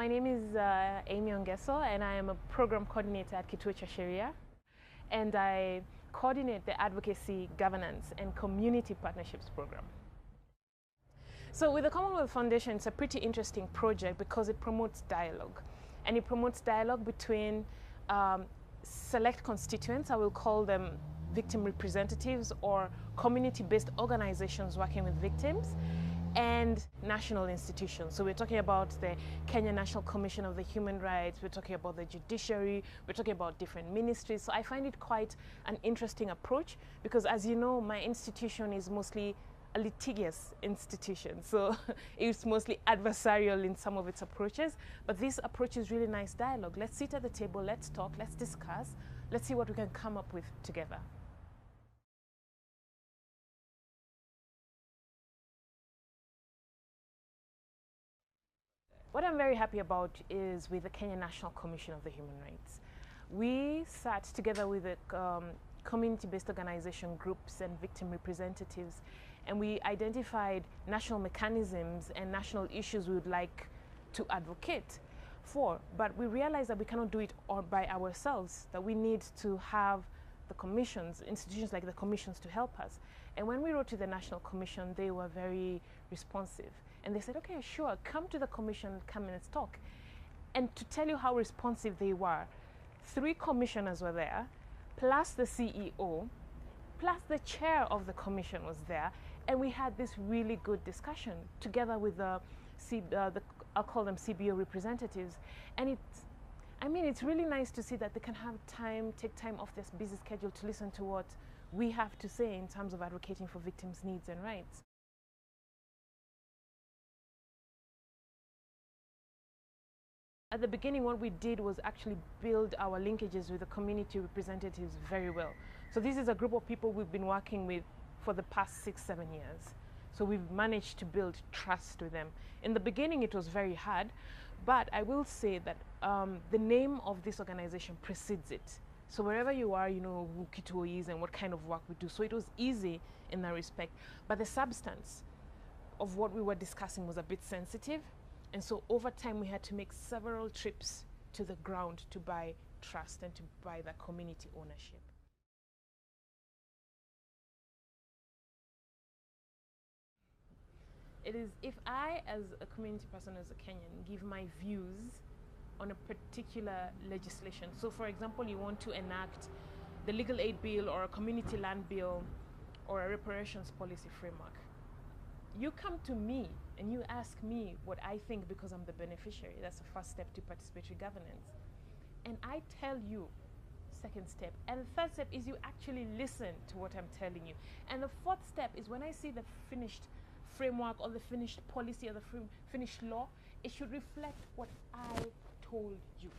My name is Aimee Ongesso, and I am a program coordinator at Kituo Sharia, and I coordinate the advocacy, governance, and community partnerships program. So with the Commonwealth Foundation, it's a pretty interesting project because it promotes dialogue, and it promotes dialogue between select constituents. I will call them victim representatives or community-based organizations working with victims, and national institutions. So we're talking about the Kenya National Commission of the Human Rights, we're talking about the judiciary, we're talking about different ministries. So I find it quite an interesting approach because, as you know, my institution is mostly a litigious institution. So it's mostly adversarial in some of its approaches, but this approach is really nice dialogue. Let's sit at the table, let's talk, let's discuss, let's see what we can come up with together. What I'm very happy about is with the Kenya National Commission of the Human Rights. We sat together with the community-based organization groups and victim representatives, and we identified national mechanisms and national issues we would like to advocate for. But we realized that we cannot do it all by ourselves, that we need to have the commissions, institutions like the commissions, to help us. And when we wrote to the National Commission, they were very responsive. And they said, okay, sure, come to the commission, come and let's talk. And to tell you how responsive they were, 3 commissioners were there, plus the CEO, plus the chair of the commission was there, and we had this really good discussion together with the I'll call them CBO representatives. And it's really nice to see that they can have time, take time off this busy schedule to listen to what we have to say in terms of advocating for victims' needs and rights. At the beginning, what we did was actually build our linkages with the community representatives very well. So this is a group of people we've been working with for the past 6-7 years. So we've managed to build trust with them. In the beginning, it was very hard, but I will say that the name of this organization precedes it. So wherever you are, you know who Kituo is and what kind of work we do. So it was easy in that respect. But the substance of what we were discussing was a bit sensitive. And so over time, we had to make several trips to the ground to buy trust and to buy that community ownership. It is, if I, as a community person, as a Kenyan, give my views on a particular legislation. So for example, you want to enact the legal aid bill or a community land bill or a reparations policy framework. You come to me and you ask me what I think because I'm the beneficiary. That's the first step to participatory governance. And I tell you, second step. And the third step is you actually listen to what I'm telling you. And the fourth step is when I see the finished framework or the finished policy or the finished law, it should reflect what I told you.